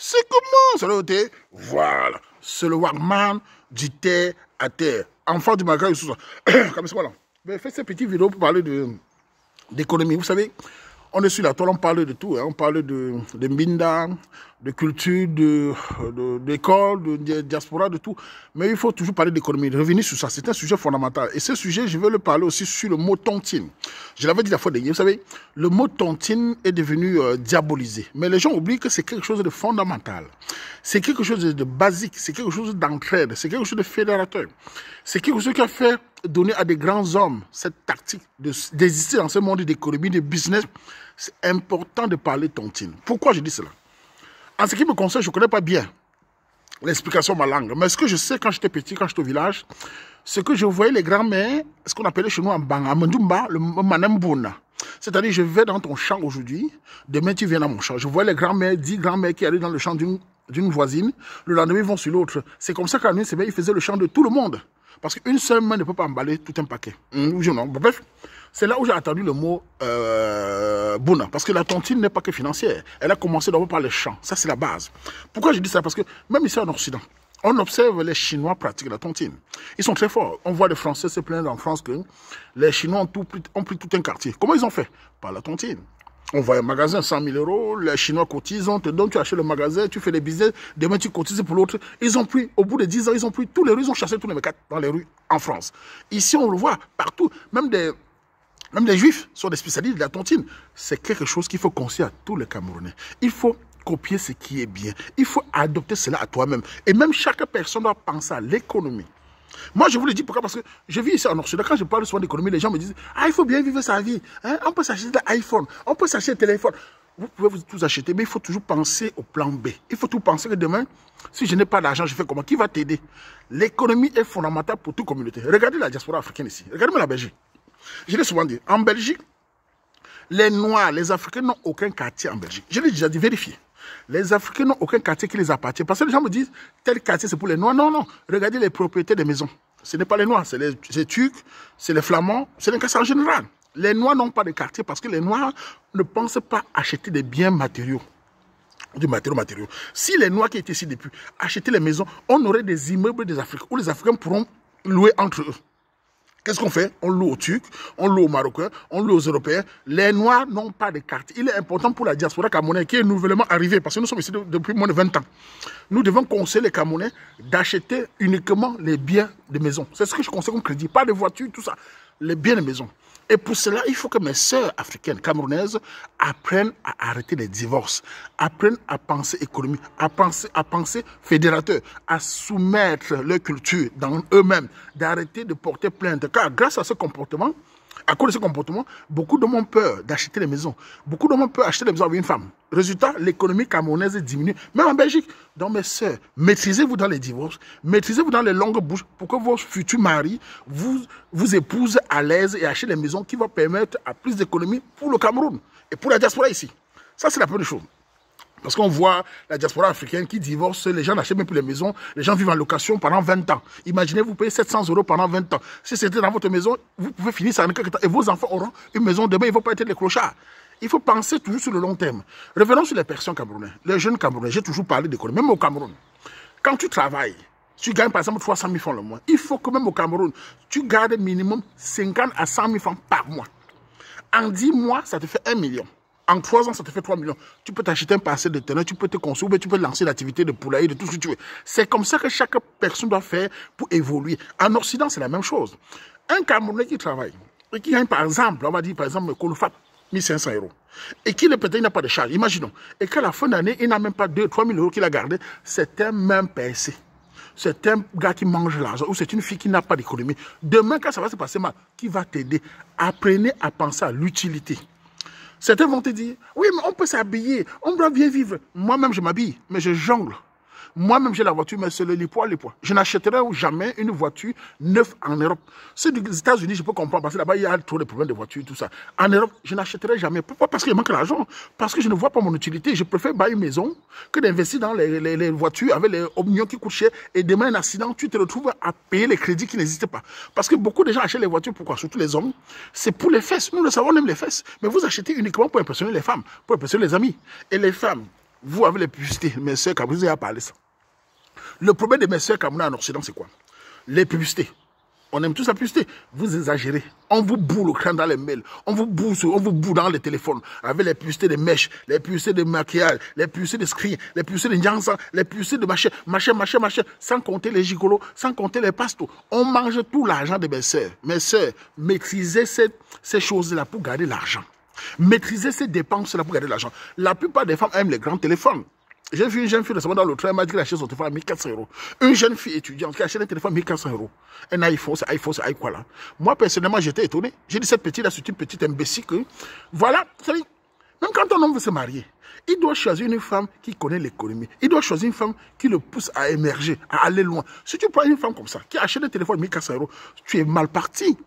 C'est comment? C'est le côté. Voilà. C'est le Warman du terre à terre. Enfant du magasin, comme ça, voilà. Mais faites ces petites vidéos pour parler d'économie. Vous savez, on est sur la toile, on parle de tout. Hein. On parle de Mbinda, de culture, d'école, de diaspora, de tout. Mais il faut toujours parler d'économie. Revenir sur ça, c'est un sujet fondamental. Et ce sujet, je vais le parler aussi sur le mot tontine. Je l'avais dit la fois dernière. Vous savez, le mot tontine est devenu diabolisé. Mais les gens oublient que c'est quelque chose de fondamental. C'est quelque chose de basique. C'est quelque chose d'entraide. C'est quelque chose de fédérateur. C'est quelque chose qui a fait donner à des grands hommes cette tactique d'exister dans ce monde d'économie, de business. C'est important de parler tontine. Pourquoi je dis cela? En ce qui me concerne, je ne connais pas bien l'explication de ma langue. Mais ce que je sais quand j'étais petit, quand j'étais au village, c'est que je voyais les grands-mères, ce qu'on appelait chez nous en Banga, Mandumba, le Manambouna. C'est-à-dire, je vais dans ton champ aujourd'hui, demain tu viens dans mon champ. Je vois les grands-mères, 10 grands-mères qui allaient dans le champ d'une voisine, le lendemain ils vont sur l'autre. C'est comme ça qu'à nuit, ils faisaient le champ de tout le monde. Parce qu'une seule main ne peut pas emballer tout un paquet. Bref, c'est là où j'ai entendu le mot Bouna. Parce que la tontine n'est pas que financière. Elle a commencé d'abord par les champs. Ça, c'est la base. Pourquoi je dis ça? Parce que même ici en Occident, on observe les Chinois pratiquer la tontine. Ils sont très forts. On voit les Français se plaindre en France que les Chinois ont pris tout un quartier. Comment ils ont fait? Par la tontine. On voit un magasin 100 000 €, les Chinois cotisent, on te donne, tu achètes le magasin, tu fais des business, demain tu cotises pour l'autre. Ils ont pris, au bout de 10 ans, ils ont pris tous les rues, ils ont chassé tous les mecs dans les rues en France. Ici, on le voit partout, même des Juifs sont des spécialistes de la tontine. C'est quelque chose qu'il faut conseiller à tous les Camerounais. Il faut copier ce qui est bien. Il faut adopter cela à toi-même. Et même chaque personne doit penser à l'économie. Moi, je vous le dis pourquoi? Parce que je vis ici en Occident. Quand je parle souvent d'économie, les gens me disent « Ah, il faut bien vivre sa vie. Hein? On peut s'acheter l'iPhone. On peut s'acheter le téléphone. » Vous pouvez vous tous acheter, mais il faut toujours penser au plan B. Il faut toujours penser que demain, si je n'ai pas d'argent, je fais comment? Qui va t'aider? L'économie est fondamentale pour toute communauté. Regardez la diaspora africaine ici. Regardez-moi la Belgique. Je l'ai souvent dit. En Belgique, les Noirs, les Africains n'ont aucun quartier en Belgique. Je l'ai déjà dit, vérifiez. Les Africains n'ont aucun quartier qui les appartient. Parce que les gens me disent, tel quartier c'est pour les Noirs. Non, non. Regardez les propriétaires des maisons. Ce n'est pas les Noirs, c'est les Turcs, c'est les Flamands, c'est les quartiers en général. Les Noirs n'ont pas de quartier parce que les Noirs ne pensent pas acheter des biens matériaux. Du matériaux. Si les Noirs qui étaient ici depuis achetaient les maisons, on aurait des immeubles des Africains où les Africains pourront louer entre eux. Qu'est-ce qu'on fait? On loue aux Turcs, on loue aux Marocains, on loue aux Européens. Les Noirs n'ont pas de quartier. Il est important pour la diaspora camerounaise qui est nouvellement arrivée, parce que nous sommes ici depuis moins de 20 ans. Nous devons conseiller les Camerounais d'acheter uniquement les biens de maison. C'est ce que je conseille comme crédit. Pas de voitures, tout ça. Les biens de maison. Et pour cela, il faut que mes sœurs africaines, camerounaises, apprennent à arrêter les divorces, apprennent à penser économie, à penser fédérateur, à soumettre leur culture dans eux-mêmes, d'arrêter de porter plainte. Car grâce à ce comportement, à cause de ce comportement, beaucoup d'hommes ont peur d'acheter les maisons. Beaucoup d'hommes ont peur d'acheter les maisons avec une femme. Résultat, l'économie camerounaise diminue, même en Belgique. Donc mes sœurs, maîtrisez-vous dans les divorces, maîtrisez-vous dans les longues bouches pour que vos futurs maris vous épousent à l'aise et achètent les maisons qui vont permettre à plus d'économie pour le Cameroun et pour la diaspora ici. Ça, c'est la première chose. Parce qu'on voit la diaspora africaine qui divorce, les gens n'achètent même plus les maisons, les gens vivent en location pendant 20 ans. Imaginez, vous payez 700 € pendant 20 ans. Si c'était dans votre maison, vous pouvez finir ça en quelques temps et vos enfants auront une maison demain, ils ne vont pas être des clochards. Il faut penser toujours sur le long terme. Revenons sur les personnes camerounaises, les jeunes Camerounais. J'ai toujours parlé d'économie, même au Cameroun. Quand tu travailles, tu gagnes par exemple 300 000 francs le mois. Il faut que même au Cameroun, tu gardes minimum 50 à 100 000 francs par mois. En 10 mois, ça te fait 1 million. En 3 ans, ça te fait 3 millions. Tu peux t'acheter un parcelle de terrain, tu peux te construire, tu peux lancer l'activité de poulailler, de tout ce que tu veux. C'est comme ça que chaque personne doit faire pour évoluer. En Occident, c'est la même chose. Un Camerounais qui travaille et qui gagne par exemple, on va dire par exemple, qu'on nous fait 1 500 €. Et qui peut-être n'a pas de charge, imaginons. Et qu'à la fin d'année, il n'a même pas 2 000 à 3 000 € qu'il a gardé. C'est un même PC. C'est un gars qui mange l'argent ou c'est une fille qui n'a pas d'économie. Demain, quand ça va se passer mal, qui va t'aider? Apprenez à penser à l'utilité. Certains vont te dire, oui, mais on peut s'habiller, on doit bien vivre. Moi-même, je m'habille, mais je jongle. Moi-même, j'ai la voiture, mais c'est les poids. Je n'achèterai jamais une voiture neuve en Europe. Ceux des États-Unis, je peux comprendre, parce que là-bas, il y a trop de problèmes de voitures, tout ça. En Europe, je n'achèterai jamais. Pourquoi? Parce qu'il manque l'argent. Parce que je ne vois pas mon utilité. Je préfère bâtir une maison que d'investir dans les voitures avec les oignons qui coûtent cher. Et demain, un accident, tu te retrouves à payer les crédits qui n'existent pas. Parce que beaucoup de gens achètent les voitures, pourquoi? Surtout les hommes. C'est pour les fesses. Nous le savons, on aime les fesses. Mais vous achetez uniquement pour impressionner les femmes, pour impressionner les amis. Et les femmes, vous avez les publicités, mes soeurs camerounaises, vous avez parlé ça. Le problème de mes soeurs camerounaises en Occident, c'est quoi? Les publicités. On aime tous la publicité. Vous exagérez. On vous boue le crâne dans les mails. On vous boue dans les téléphones. Avec les publicités de mèches, les publicités de maquillage, les publicités de screen, les publicités de nyansa, les publicités de machin. Sans compter les gigolos, sans compter les pastos. On mange tout l'argent de mes soeurs. Mes soeurs, maîtrisez ces choses-là pour garder l'argent. Maîtrisez ces dépenses-là pour garder l'argent. La plupart des femmes aiment les grands téléphones. J'ai vu une jeune fille récemment dans le train, elle m'a dit qu'elle achète son téléphone à 1400 €. Une jeune fille étudiante qui achète un téléphone à 1400 €. Un iPhone, c'est quoi là? Moi, personnellement, j'étais étonné. J'ai dit, cette petite là, c'est une petite imbécile. Voilà, vous savez, même quand un homme veut se marier, il doit choisir une femme qui connaît l'économie. Il doit choisir une femme qui le pousse à émerger, à aller loin. Si tu prends une femme comme ça, qui achète un téléphone à 1400 €, tu es mal parti.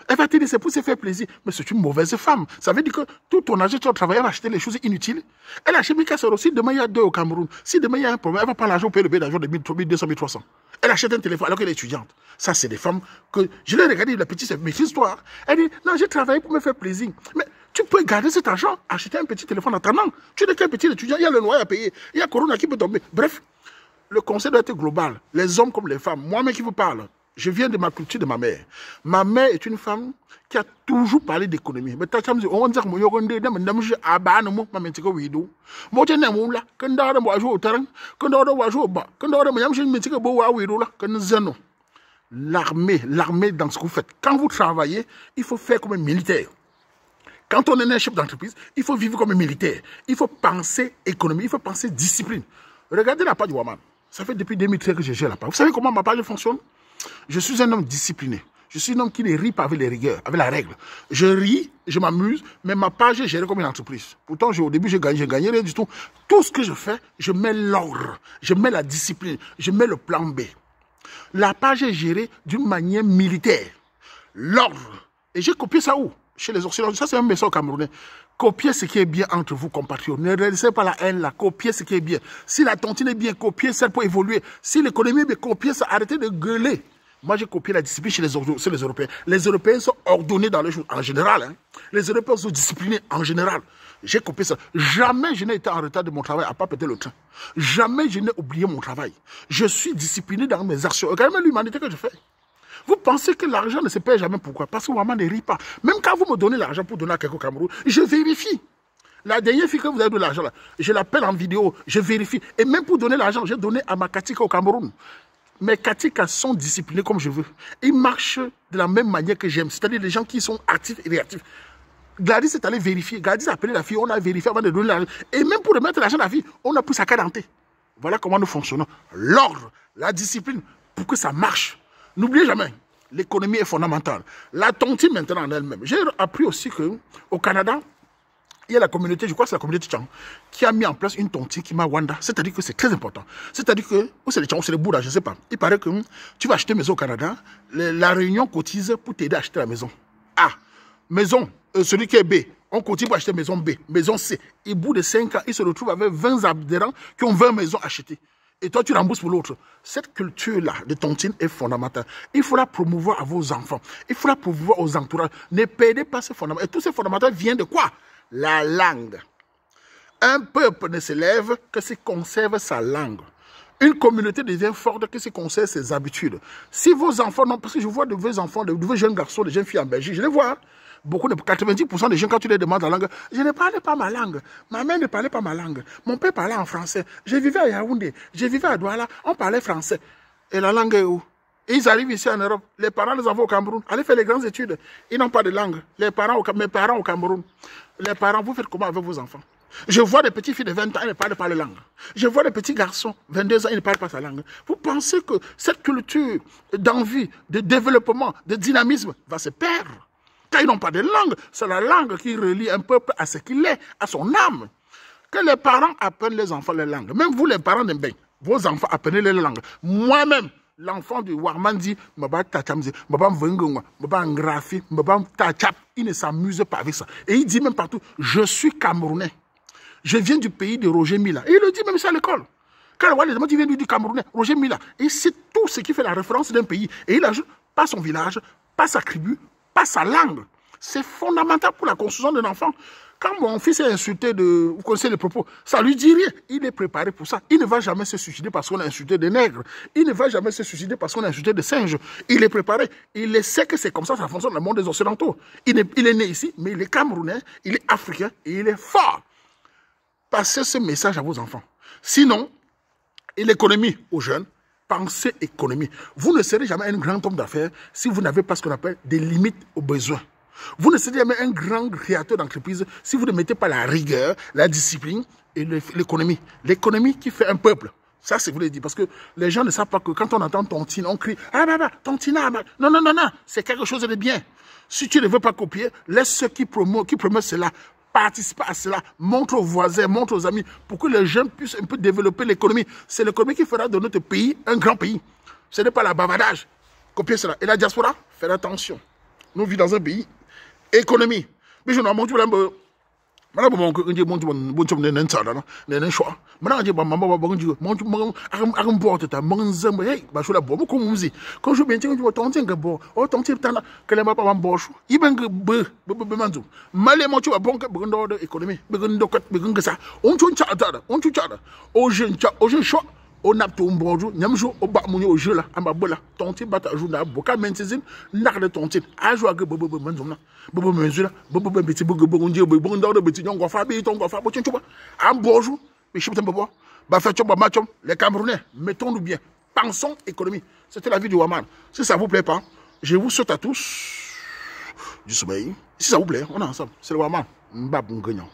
Elle va te dire, c'est pour se faire plaisir. Mais c'est une mauvaise femme. Ça veut dire que tout ton argent, tu vas travailler à acheter les choses inutiles. Elle achète 1400 €. Si demain il y a 2 au Cameroun, si demain il y a un problème, elle va prendre l'argent pour payer le billet d'avion de 1200, 1300. Elle achète un téléphone alors qu'elle est étudiante. Ça, c'est des femmes que je l'ai regardé, la petite, c'est mes histoires. Elle dit, non, j'ai travaillé pour me faire plaisir. Mais tu peux garder cet argent, acheter un petit téléphone en attendant. Tu n'es qu'un petit étudiant, il y a le loyer à payer, il y a Corona qui peut tomber. Bref, le conseil doit être global. Les hommes comme les femmes. Moi-même qui vous parle. Je viens de ma culture de ma mère. Ma mère est une femme qui a toujours parlé d'économie. Mais tu as dit, on dit que je suis l'armée dans ce que vous faites. Quand vous travaillez, il faut faire comme un militaire. Quand on est un chef d'entreprise, il faut vivre comme un militaire. Il faut penser économie, il faut penser discipline. Regardez la page du Waman. Ça fait depuis 2013 que je gère la page. Vous savez comment ma page fonctionne? Je suis un homme discipliné. Je suis un homme qui ne rit pas avec les rigueurs, avec la règle. Je ris, je m'amuse, mais ma page est gérée comme une entreprise. Pourtant, au début, j'ai gagné rien du tout. Tout ce que je fais, je mets l'ordre, je mets la discipline, je mets le plan B. La page est gérée d'une manière militaire. L'ordre. Et j'ai copié ça où? Chez les Occidentaux. Ça, c'est un message camerounais. Copiez ce qui est bien entre vous, compatriotes. Ne laissez pas la haine là. Copiez ce qui est bien. Si la tontine est bien, copiez celle pour évoluer. Si l'économie est bien, copiez ça. Arrêtez de gueuler. Moi, j'ai copié la discipline chez les Européens. Les Européens sont ordonnés dans les choses en général. Hein. Les Européens sont disciplinés en général. J'ai copié ça. Jamais je n'ai été en retard de mon travail à part peut-être le train. Jamais je n'ai oublié mon travail. Je suis discipliné dans mes actions. Regardez l'humanité que je fais. Vous pensez que l'argent ne se paie jamais. Pourquoi? Parce que maman ne rit pas. Même quand vous me donnez l'argent pour donner à quelqu'un au Cameroun, je vérifie. La dernière fille que vous avez de l'argent là, je l'appelle en vidéo, je vérifie. Et même pour donner l'argent, j'ai donné à ma Katika au Cameroun. Mes Katikas sont disciplinés comme je veux. Ils marchent de la même manière que j'aime. C'est-à-dire les gens qui sont actifs et réactifs. Gladys est allé vérifier. Gladys a appelé la fille, on a vérifié avant de donner l'argent. Et même pour remettre l'argent à la fille, on a pris sa carte dentée. Voilà comment nous fonctionnons. L'ordre, la discipline, pour que ça marche. N'oubliez jamais, l'économie est fondamentale. La tontine maintenant en elle-même. J'ai appris aussi qu'au Canada, il y a la communauté, je crois que c'est la communauté Tchang, qui a mis en place une tontine qui m'a Wanda. C'est-à-dire que c'est très important. C'est-à-dire que, ou c'est les Tchang, ou c'est les Bouddha, je ne sais pas. Il paraît que tu vas acheter une maison au Canada, la Réunion cotise pour t'aider à acheter la maison. A, maison, celui qui est B, on continue pour acheter maison B, maison C. Et au bout de 5 ans, il se retrouve avec 20 adhérents qui ont 20 maisons achetées. Et toi, tu rembourses pour l'autre. Cette culture-là de tontine est fondamentale. Il faut la promouvoir à vos enfants. Il faut la promouvoir aux entourages. Ne perdez pas ces fondamentaux. Et tous ces fondamentaux viennent de quoi? La langue. Un peuple ne s'élève que s'il conserve sa langue. Une communauté devient forte que s'il conserve ses habitudes. Si vos enfants, non, parce que je vois de vos enfants, de vos jeunes garçons, de jeunes filles en Belgique, je les vois. Beaucoup de 90% des gens, quand tu les demandes la langue, je ne parlais pas ma langue. Ma mère ne parlait pas ma langue. Mon père parlait en français. Je vivais à Yaoundé. Je vivais à Douala. On parlait français. Et la langue est où? Et ils arrivent ici en Europe. Les parents les envoient au Cameroun. Allez faire les grandes études. Ils n'ont pas de langue. Mes parents au Cameroun. Les parents, vous faites comment avec vos enfants? Je vois des petites filles de 20 ans, elles ne parlent pas la langue. Je vois des petits garçons, 22 ans, ils ne parlent pas sa langue. Vous pensez que cette culture d'envie, de développement, de dynamisme va se perdre? Quand ils n'ont pas de langue, c'est la langue qui relie un peuple à ce qu'il est, à son âme. Que les parents apprennent les enfants les langues. Même vous, les parents de Mbeng, vos enfants apprenez les langues. Moi-même, l'enfant du Warman dit, il ne s'amuse pas avec ça. Et il dit même partout, je suis Camerounais. Je viens du pays de Roger Mila. Et il le dit même ça à l'école. Quand on voit les gens qui viennent du Camerounais, Roger Mila. Et c'est tout ce qui fait la référence d'un pays. Et il ajoute pas son village, pas sa tribu, pas sa langue. C'est fondamental pour la construction d'un enfant. Quand mon fils est insulté vous connaissez les propos, ça lui dit rien. Il est préparé pour ça. Il ne va jamais se suicider parce qu'on a insulté des nègres. Il ne va jamais se suicider parce qu'on a insulté des singes. Il est préparé. Il sait que c'est comme ça fonctionne dans le monde des Occidentaux. Il est né ici, mais il est camerounais, il est africain et il est fort. Passez ce message à vos enfants. Sinon, et l'économie aux jeunes, pensez économie. Vous ne serez jamais un grand homme d'affaires si vous n'avez pas ce qu'on appelle des limites aux besoins. Vous ne serez jamais un grand créateur d'entreprise si vous ne mettez pas la rigueur, la discipline et l'économie. L'économie qui fait un peuple. Ça, c'est vous le dire. Parce que les gens ne savent pas que quand on entend tontine, on crie « Ah, bah, tontine, ah, bah. » Non, non, non, non. C'est quelque chose de bien. Si tu ne veux pas copier, laisse ceux qui promeuvent cela. Participe à cela, montre aux voisins, montre aux amis, pour que les jeunes puissent un peu développer l'économie. C'est l'économie qui fera de notre pays un grand pays. Ce n'est pas la bavardage. Copier cela. Et la diaspora, faites attention. Nous vivons dans un pays, économie. Mais je n'ai pas dit mana bo monko nje montu bontum ne ntsala na ne shwa mana nje ba mama ba nje montu agam porte ta manzam hey ba shula bo ko mumzi ko jo bien tinga tonte nga bo o tonte tana kele ma pa mboshu ibeng be manzu male montu ba bonka be ndo de économie be ndo kat be ngasa on chon cha ta on chu cha o jeune shwa on a tout bonjour nyamjo o ba munyo o jeu là amba bola tonte bata jouna boka mentizin nak de tonte a jo ag bo manzum na bobo menzula bobo beti bogo nje bo ndo beti nyongo fa bi tongo fa bo chenchuba am bonjour mais chiptem bobo ba fa choba machom les Camerounais mettons-nous bien pensons économie. C'était la vie du Waman. Si ça vous plaît pas, je vous souhaite à tous du sommeil. Si ça vous plaît, on est ensemble. C'est le Waman. Mbab Ngignan.